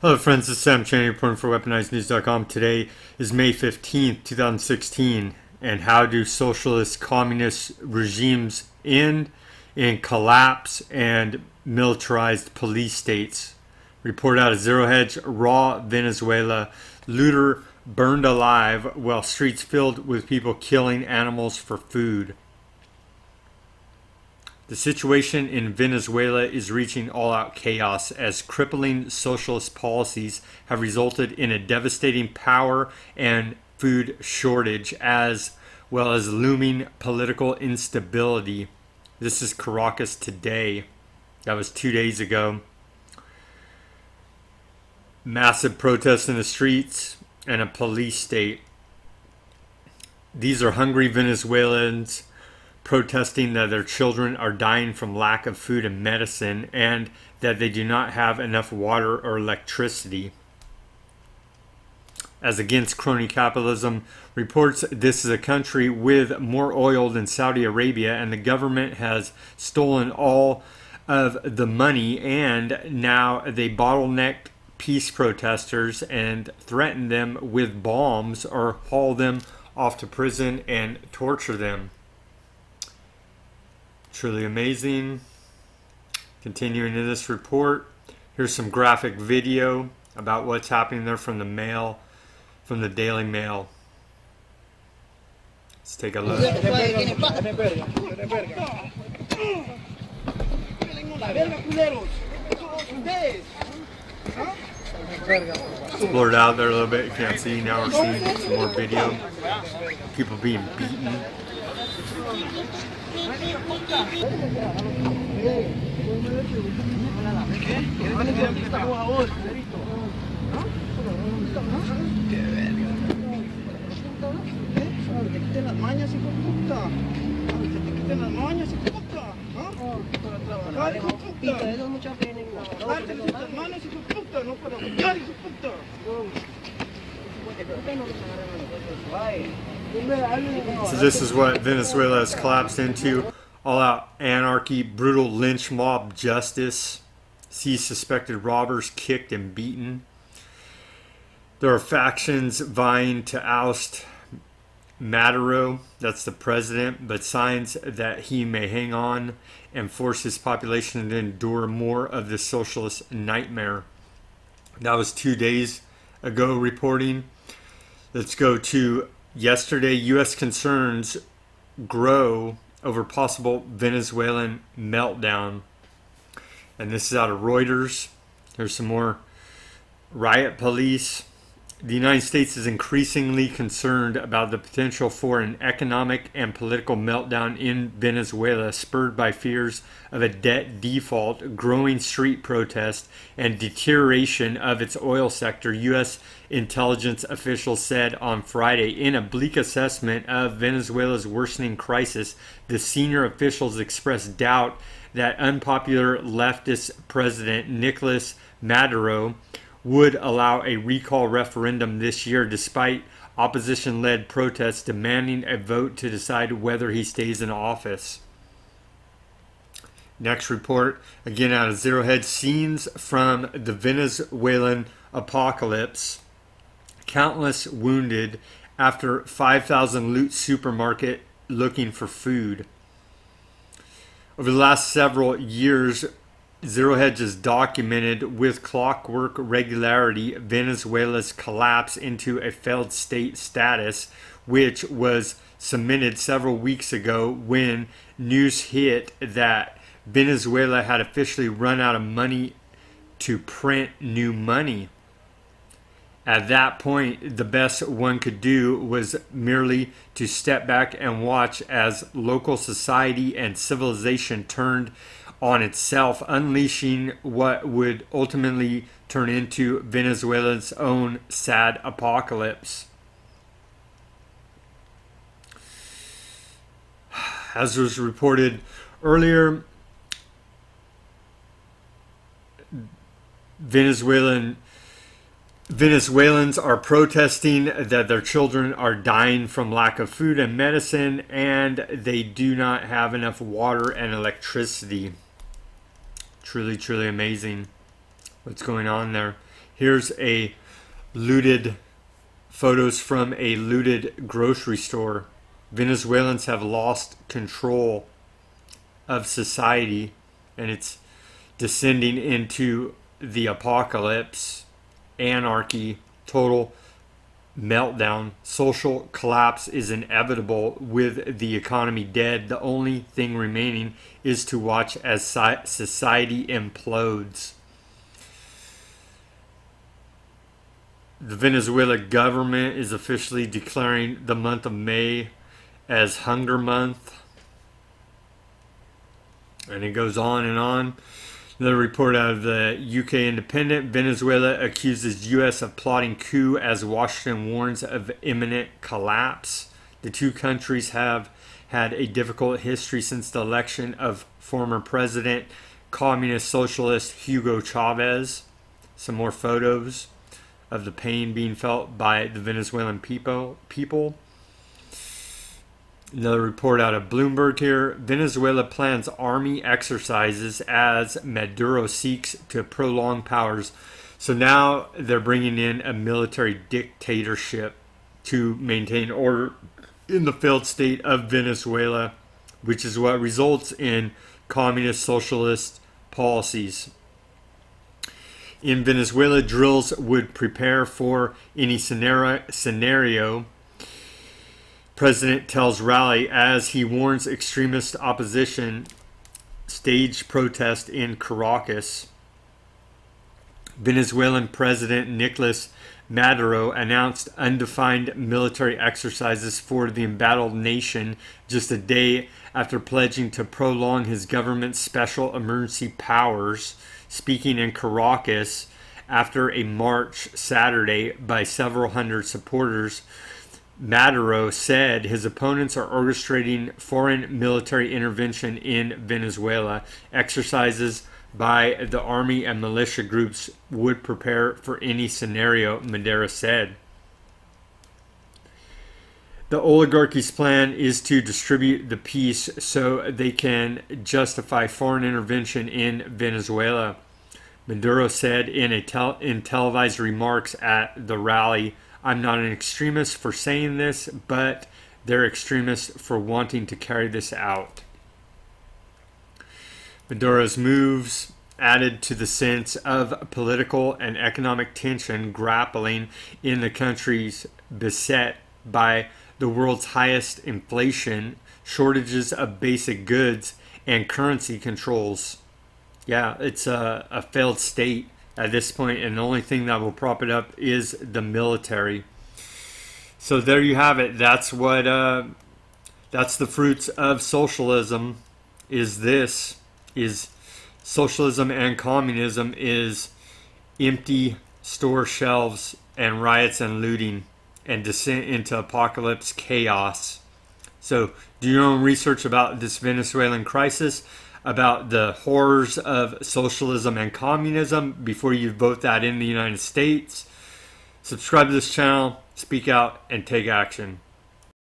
Hello friends, this is Sam Cheney reporting for WeaponizedNews.com. Today is May 15th, 2016, and how do socialist communist regimes end in collapse and militarized police states? Report out of Zero Hedge, raw Venezuela, looter burned alive while streets filled with people killing animals for food. The situation in Venezuela is reaching all-out chaos as crippling socialist policies have resulted in a devastating power and food shortage as well as looming political instability. This is Caracas today. That was 2 days ago. Massive protests in the streets and a police state. These are hungry Venezuelans protesting that their children are dying from lack of food and medicine and that they do not have enough water or electricity. As Against Crony Capitalism reports, this is a country with more oil than Saudi Arabia, and the government has stolen all of the money, and now they bottleneck peace protesters and threaten them with bombs or haul them off to prison and torture them. Truly amazing. Continuing in this report, here's some graphic video about what's happening there from the Daily Mail. Let's take a look. It's blurred out there a little bit. You can't see. Now we're seeing some more video. People being beaten. So this is what Venezuela has collapsed into. All-out anarchy, brutal lynch mob justice. See suspected robbers kicked and beaten. There are factions vying to oust Maduro, that's the president, but signs that he may hang on and force his population to endure more of this socialist nightmare. That was 2 days ago reporting. Let's go to yesterday. U.S. concerns grow over possible Venezuelan meltdown. And this is out of Reuters. There's some more riot police. The United States is increasingly concerned about the potential for an economic and political meltdown in Venezuela, spurred by fears of a debt default, growing street protests, and deterioration of its oil sector, U.S. intelligence officials said on Friday. In a bleak assessment of Venezuela's worsening crisis, the senior officials expressed doubt that unpopular leftist President Nicolas Maduro would allow a recall referendum this year, despite opposition-led protests demanding a vote to decide whether he stays in office. Next report, again out of Zero Hedge, scenes from the Venezuelan apocalypse. Countless wounded after 5,000 loot supermarket looking for food. Over the last several years, Zero Hedge has documented with clockwork regularity Venezuela's collapse into a failed state status, which was cemented several weeks ago when news hit that Venezuela had officially run out of money to print new money. At that point, the best one could do was merely to step back and watch as local society and civilization turned on itself, unleashing what would ultimately turn into Venezuela's own sad apocalypse. As was reported earlier, Venezuelans are protesting that their children are dying from lack of food and medicine, and they do not have enough water and electricity. Truly, truly amazing what's going on there. Here's a looted photos from a looted grocery store. Venezuelans have lost control of society, and it's descending into the apocalypse, anarchy, total meltdown. Social collapse is inevitable with the economy dead. The only thing remaining is to watch as society implodes. The Venezuela government is officially declaring the month of May as Hunger Month. And it goes on and on. Another report out of the UK Independent. Venezuela accuses U.S. of plotting coup as Washington warns of imminent collapse. The two countries have had a difficult history since the election of former President, Communist Socialist Hugo Chavez. Some more photos of the pain being felt by the Venezuelan people. Another report out of Bloomberg here. Venezuela plans army exercises as Maduro seeks to prolong powers. So now they're bringing in a military dictatorship to maintain order in the failed state of Venezuela, which is what results in communist socialist policies. In Venezuela, drills would prepare for any scenario. President tells rally as he warns extremist opposition stage protest in Caracas. Venezuelan President Nicolas Maduro announced undefined military exercises for the embattled nation just a day after pledging to prolong his government's special emergency powers. Speaking in Caracas after a march Saturday by several hundred supporters, Maduro said his opponents are orchestrating foreign military intervention in Venezuela. Exercises by the army and militia groups would prepare for any scenario, Maduro said. The oligarchy's plan is to distribute the peace so they can justify foreign intervention in Venezuela, Maduro said in televised remarks at the rally. I'm not an extremist for saying this, but they're extremists for wanting to carry this out. Maduro's moves added to the sense of political and economic tension grappling in the countries beset by the world's highest inflation, shortages of basic goods, and currency controls. Yeah, it's a failed state at this point, and the only thing that will prop it up is the military. So there you have it. That's the fruits of socialism. Is socialism and communism is empty store shelves and riots and looting and descent into apocalypse chaos. So do your own research about this Venezuelan crisis, about the horrors of socialism and communism before you vote that in the United States. Subscribe to this channel, speak out, and take action.